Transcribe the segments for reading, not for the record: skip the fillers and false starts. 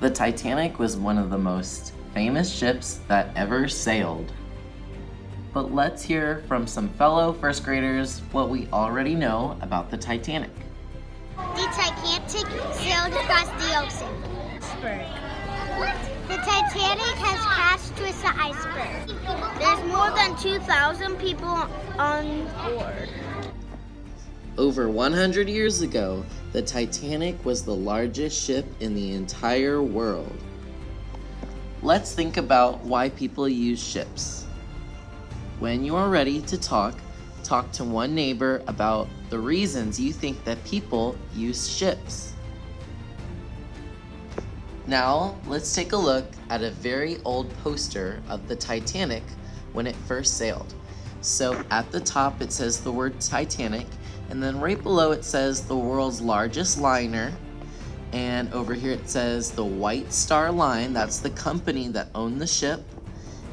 The Titanic was one of the most famous ships that ever sailed. But let's hear from some fellow first graders what we already know about the Titanic. The Titanic sailed across the ocean. Iceberg. What? The Titanic has crashed with the iceberg. There's more than 2,000 people on board. Over 100 years ago, the Titanic was the largest ship in the entire world. Let's think about why people use ships. When you are ready to talk to one neighbor about the reasons you think that people use ships. Now, let's take a look at a very old poster of the Titanic when it first sailed. So at the top it says the word Titanic, and then right below it says the world's largest liner, and over here it says the White Star Line, that's the company that owned the ship.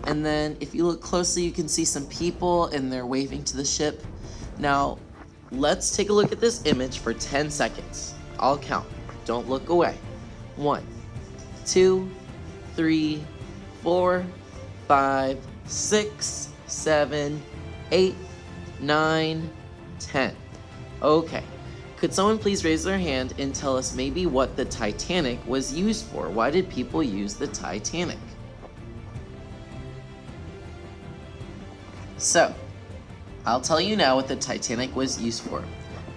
And then if you look closely, you can see some people and they're waving to the ship. Now, let's take a look at this image for 10 seconds. I'll count. Don't look away. 1, 2, 3, 4, 5, 6, 7, 8, 9, 10. Okay. Could someone please raise their hand and tell us maybe what the Titanic was used for? Why did people use the Titanic? So, I'll tell you now what the Titanic was used for.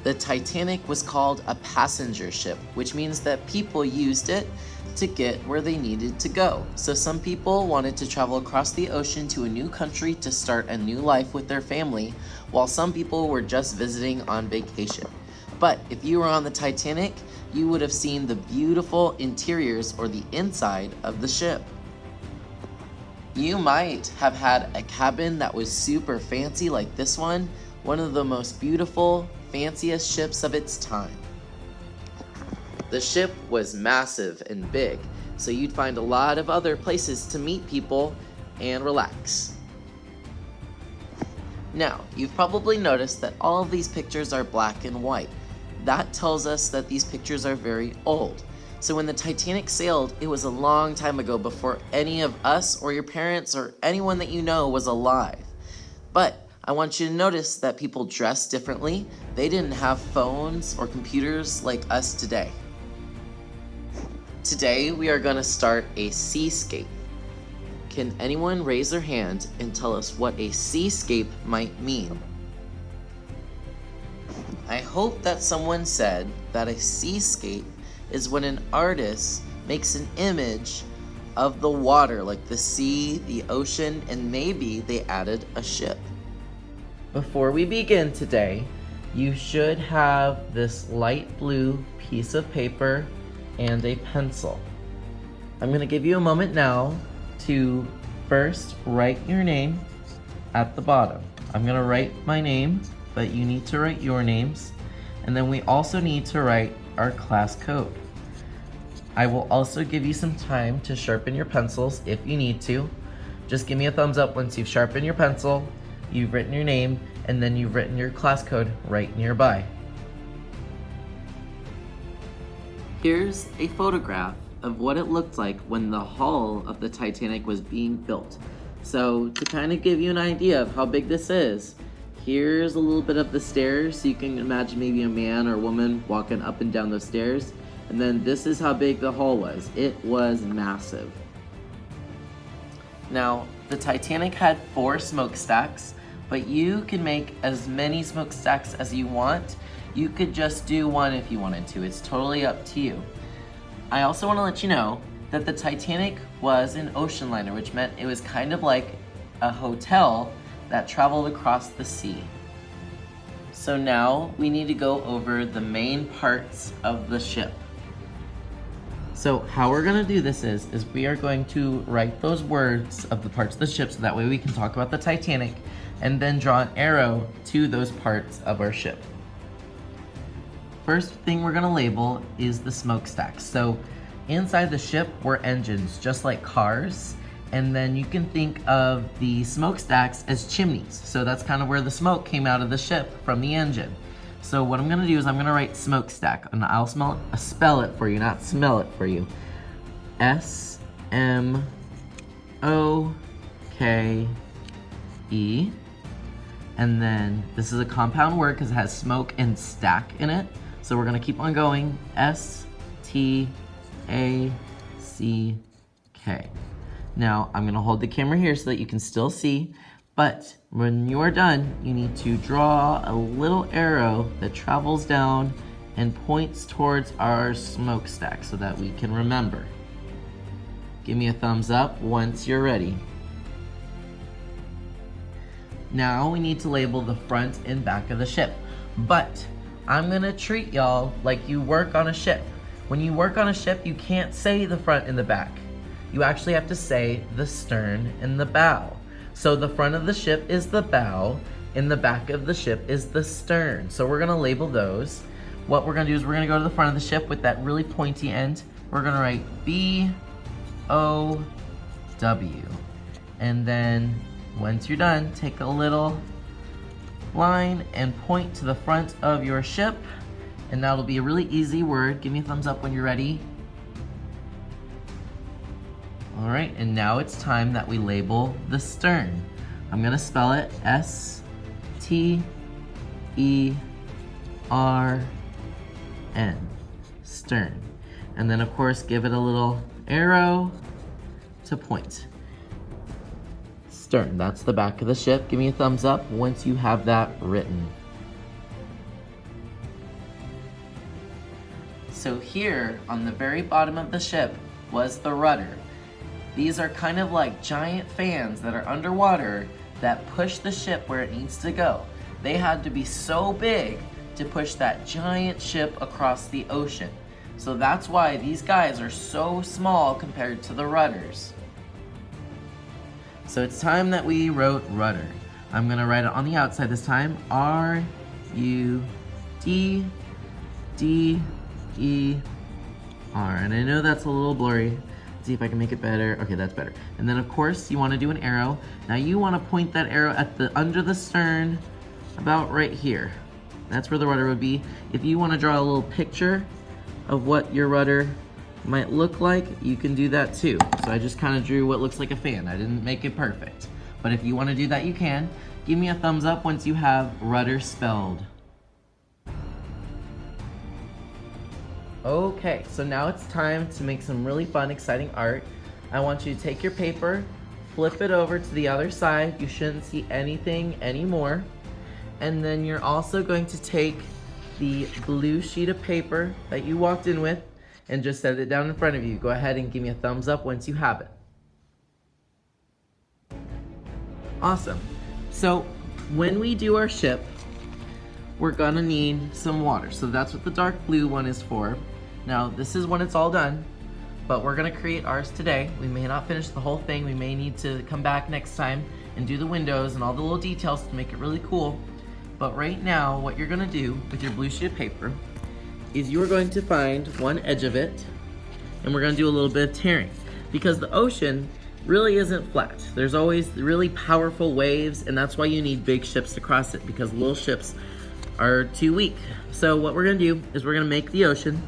The Titanic was called a passenger ship, which means that people used it to get where they needed to go. So some people wanted to travel across the ocean to a new country to start a new life with their family, while some people were just visiting on vacation. But if you were on the Titanic, you would have seen the beautiful interiors or the inside of the ship. You might have had a cabin that was super fancy like this one of the most beautiful, fanciest ships of its time. The ship was massive and big, so you'd find a lot of other places to meet people and relax. Now, you've probably noticed that all of these pictures are black and white. That tells us that these pictures are very old. So when the Titanic sailed, it was a long time ago before any of us or your parents or anyone that you know was alive. But I want you to notice that people dressed differently. They didn't have phones or computers like us today. Today, we are going to start a seascape. Can anyone raise their hand and tell us what a seascape might mean? I hope that someone said that a seascape is when an artist makes an image of the water, like the sea, the ocean, and maybe they added a ship. Before we begin today, you should have this light blue piece of paper and a pencil. I'm going to give you a moment now to first write your name at the bottom. I'm going to write my name, but you need to write your names. And then we also need to write our class code. I will also give you some time to sharpen your pencils if you need to. Just give me a thumbs up once you've sharpened your pencil, you've written your name, and then you've written your class code right nearby. Here's a photograph of what it looked like when the hull of the Titanic was being built. So to kind of give you an idea of how big this is, here's a little bit of the stairs, so you can imagine maybe a man or woman walking up and down those stairs. And then this is how big the hull was. It was massive. Now, the Titanic had 4 smokestacks, but you can make as many smokestacks as you want. You could just do 1 if you wanted to. It's totally up to you. I also want to let you know that the Titanic was an ocean liner, which meant it was kind of like a hotel that traveled across the sea. So now we need to go over the main parts of the ship. So how we're going to do this is we are going to write those words of the parts of the ship so that way we can talk about the Titanic, and then draw an arrow to those parts of our ship. First thing we're going to label is the smokestacks. So inside the ship were engines, just like cars. And then you can think of the smokestacks as chimneys. So that's kind of where the smoke came out of the ship from the engine. So what I'm gonna do is I'm gonna write smokestack, and I'll spell it for you, not smell it for you. S-M-O-K-E. And then this is a compound word because it has smoke and stack in it. So we're gonna keep on going. S-T-A-C-K. Now I'm gonna hold the camera here so that you can still see, but when you are done, you need to draw a little arrow that travels down and points towards our smokestack so that we can remember. Give me a thumbs up once you're ready. Now we need to label the front and back of the ship, but I'm gonna treat y'all like you work on a ship. When you work on a ship, you can't say the front and the back. You actually have to say the stern and the bow. So the front of the ship is the bow, and the back of the ship is the stern. So we're gonna label those. What we're gonna do is we're gonna go to the front of the ship with that really pointy end. We're gonna write B-O-W. And then once you're done, take a little line and point to the front of your ship. And that'll be a really easy word. Give me a thumbs up when you're ready. All right, and now it's time that we label the stern. I'm gonna spell it S-T-E-R-N, stern. And then of course, give it a little arrow to point. Stern, that's the back of the ship. Give me a thumbs up once you have that written. So here, on the very bottom of the ship, was the rudder. These are kind of like giant fans that are underwater that push the ship where it needs to go. They had to be so big to push that giant ship across the ocean. So that's why these guys are so small compared to the rudders. So it's time that we wrote rudder. I'm gonna write it on the outside this time. R-U-D-D-E-R. And I know that's a little blurry. Let's see if I can make it better. Okay, that's better. And then of course you wanna do an arrow. Now you wanna point that arrow at the under the stern, about right here. That's where the rudder would be. If you wanna draw a little picture of what your rudder might look like, you can do that too. So I just kind of drew what looks like a fan. I didn't make it perfect. But if you want to do that, you can. Give me a thumbs up once you have rudder spelled. Okay, so now it's time to make some really fun, exciting art. I want you to take your paper, flip it over to the other side. You shouldn't see anything anymore. And then you're also going to take the blue sheet of paper that you walked in with and just set it down in front of you. Go ahead and give me a thumbs up once you have it. Awesome. So when we do our ship, we're gonna need some water. So that's what the dark blue one is for. Now this is when it's all done, but we're gonna create ours today. We may not finish the whole thing. We may need to come back next time and do the windows and all the little details to make it really cool. But right now, what you're gonna do with your blue sheet of paper is you're going to find one edge of it, and we're gonna do a little bit of tearing. Because the ocean really isn't flat. There's always really powerful waves, and that's why you need big ships to cross it, because little ships are too weak. So what we're gonna do is we're gonna make the ocean.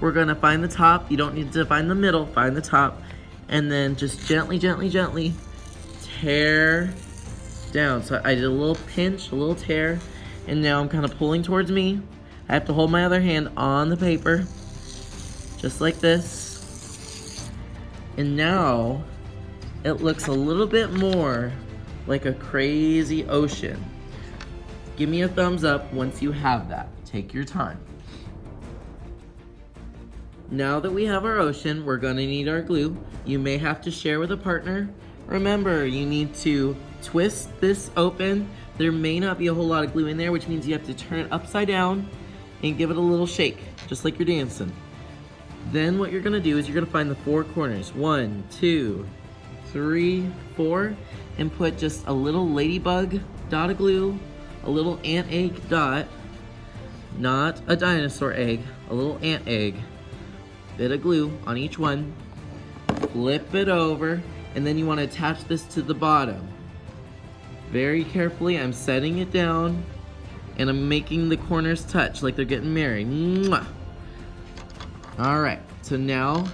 We're gonna find the top. You don't need to find the middle, find the top, and then just gently, gently, gently tear down. So I did a little pinch, a little tear, and now I'm kind of pulling towards me. I have to hold my other hand on the paper, just like this. And now it looks a little bit more like a crazy ocean. Give me a thumbs up once you have that. Take your time. Now that we have our ocean, we're gonna need our glue. You may have to share with a partner. Remember, you need to twist this open. There may not be a whole lot of glue in there, which means you have to turn it upside down and give it a little shake, just like you're dancing. Then what you're gonna do is you're gonna find the four corners. 1, 2, 3, 4, and put just a little ladybug dot of glue, a little ant egg dot, not a dinosaur egg, a little ant egg, bit of glue on each one, flip it over, and then you wanna attach this to the bottom. Very carefully, I'm setting it down, and I'm making the corners touch like they're getting married. Mwah! All right, so now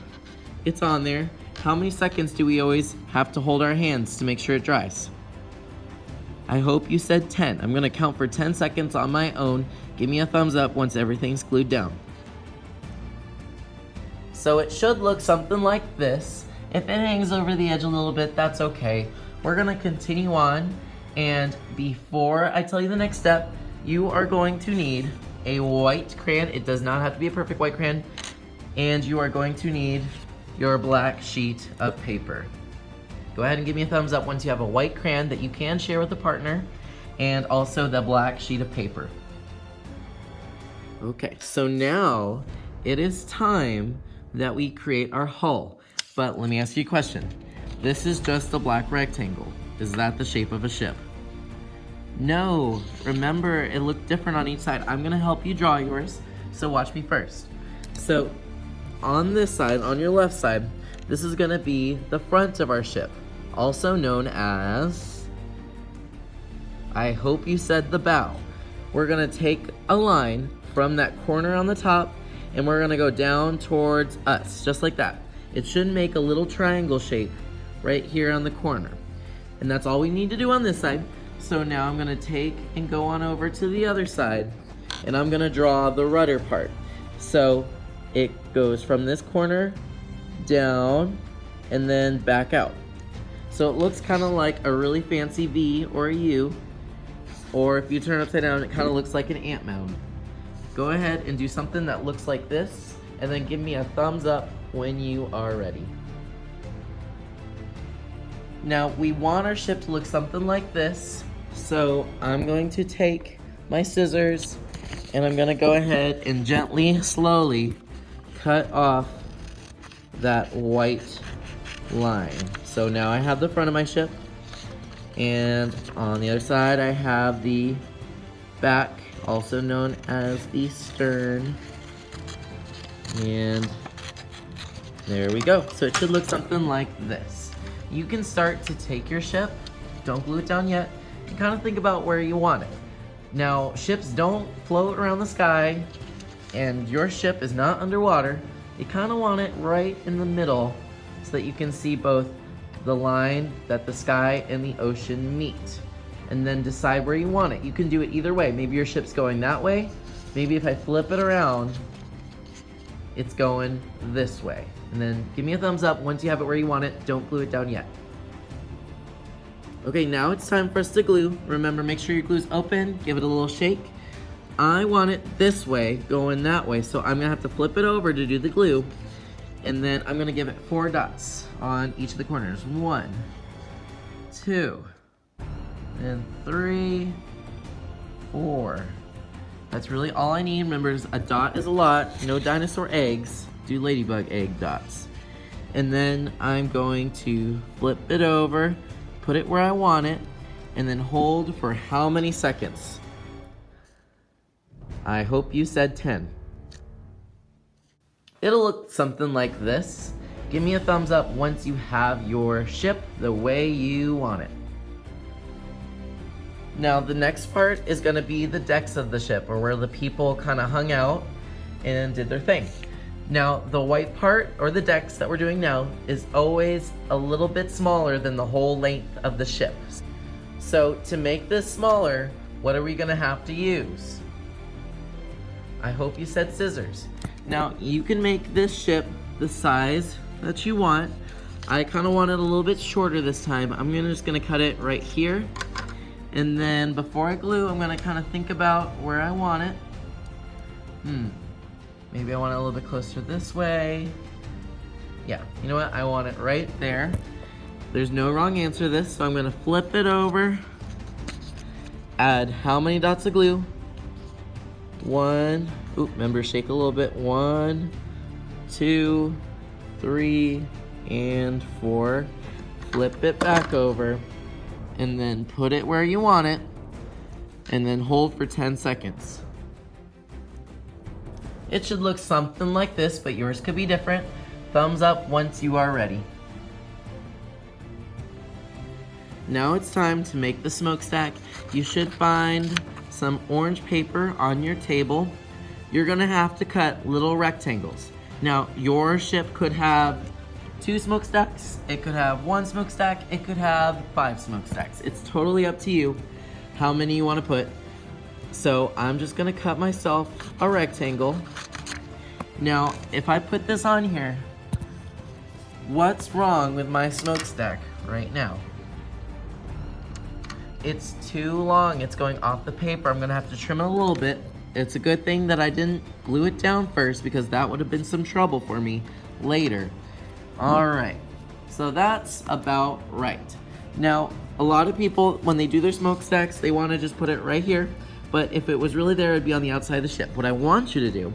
it's on there. How many seconds do we always have to hold our hands to make sure it dries? I hope you said 10. I'm gonna count for 10 seconds on my own. Give me a thumbs up once everything's glued down. So it should look something like this. If it hangs over the edge a little bit, that's okay. We're gonna continue on, and before I tell you the next step, you are going to need a white crayon. It does not have to be a perfect white crayon. And you are going to need your black sheet of paper. Go ahead and give me a thumbs up once you have a white crayon that you can share with a partner, and also the black sheet of paper. Okay, so now it is time that we create our hull. But let me ask you a question. This is just a black rectangle. Is that the shape of a ship? No, remember it looked different on each side. I'm gonna help you draw yours, so watch me first. So on this side, on your left side, this is gonna be the front of our ship, also known as, I hope you said the bow. We're gonna take a line from that corner on the top, and we're gonna go down towards us, just like that. It should make a little triangle shape right here on the corner. And that's all we need to do on this side. So now I'm gonna take and go on over to the other side, and I'm gonna draw the rudder part. So it goes from this corner down and then back out. So it looks kind of like a really fancy V or a U, or if you turn it upside down, it kind of looks like an ant mound. Go ahead and do something that looks like this, and then give me a thumbs up when you are ready. Now we want our ship to look something like this, so I'm going to take my scissors and I'm gonna go ahead and gently, slowly cut off that white line. So now I have the front of my ship, and on the other side I have the back, also known as the stern, and there we go. So it should look something like this. You can start to take your ship, don't glue it down yet, and kind of think about where you want it. Now, ships don't float around the sky, and your ship is not underwater. You kind of want it right in the middle so that you can see both the line that the sky and the ocean meet, and then decide where you want it. You can do it either way. Maybe your ship's going that way. Maybe if I flip it around, it's going this way. And then give me a thumbs up once you have it where you want it. Don't glue it down yet. Okay, now it's time for us to glue. Remember, make sure your glue's open, give it a little shake. I want it this way, going that way, so I'm gonna have to flip it over to do the glue. And then I'm gonna give it 4 dots on each of the corners. 1, 2, and 3, 4. That's really all I need. Remember, a dot is a lot. No dinosaur eggs. Do ladybug egg dots. And then I'm going to flip it over, put it where I want it, and then hold for how many seconds? I hope you said 10. It'll look something like this. Give me a thumbs up once you have your ship the way you want it. Now the next part is gonna be the decks of the ship, or where the people kind of hung out and did their thing. Now the white part, or the decks that we're doing now, is always a little bit smaller than the whole length of the ship. So to make this smaller, what are we gonna have to use? I hope you said scissors. Now you can make this ship the size that you want. I kind of want it a little bit shorter this time. I'm just gonna cut it right here. And then before I glue, I'm gonna kind of think about where I want it. Maybe I want it a little bit closer this way. Yeah, you know what? I want it right there. There's no wrong answer to this, so I'm gonna flip it over. Add how many dots of glue? 1, remember, shake a little bit. 1, 2, 3, and 4. Flip it back over, and then put it where you want it, and then hold for 10 seconds. It should look something like this, but yours could be different. Thumbs up once you are ready. Now it's time to make the smokestack. You should find some orange paper on your table. You're gonna have to cut little rectangles. Now, your ship could have 2 smokestacks, it could have 1 smokestack, it could have 5 smokestacks. It's totally up to you how many you want to put. So I'm just gonna cut myself a rectangle. Now, if I put this on here, what's wrong with my smokestack right now? It's too long, it's going off the paper. I'm gonna have to trim it a little bit. It's a good thing that I didn't glue it down first because that would have been some trouble for me later. All right, so that's about right. Now, a lot of people, when they do their smokestacks, they wanna just put it right here, but if it was really there, it'd be on the outside of the ship. What I want you to do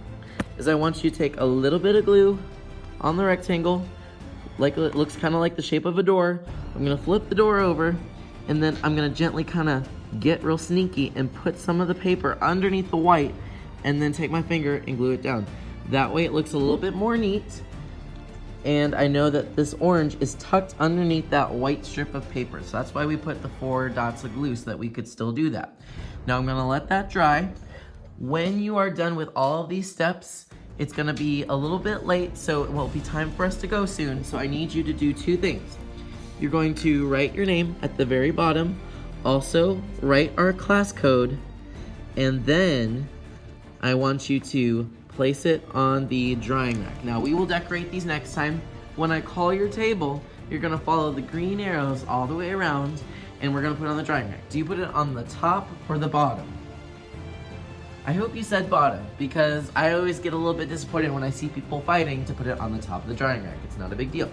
is I want you to take a little bit of glue on the rectangle, like it looks kind of like the shape of a door. I'm gonna flip the door over, and then I'm gonna gently kind of get real sneaky and put some of the paper underneath the white, and then take my finger and glue it down. That way it looks a little bit more neat, and I know that this orange is tucked underneath that white strip of paper. So that's why we put the 4 dots of glue, so that we could still do that. Now I'm gonna let that dry. When you are done with all of these steps, it's gonna be a little bit late, so it will be time for us to go soon. So I need you to do 2 things. You're going to write your name at the very bottom, also write our class code, and then I want you to place it on the drying rack. Now we will decorate these next time. When I call your table, you're gonna follow the green arrows all the way around, and we're gonna put it on the drying rack. Do you put it on the top or the bottom? I hope you said bottom, because I always get a little bit disappointed when I see people fighting to put it on the top of the drying rack. It's not a big deal.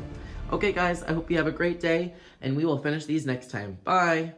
Okay guys, I hope you have a great day, and we will finish these next time. Bye!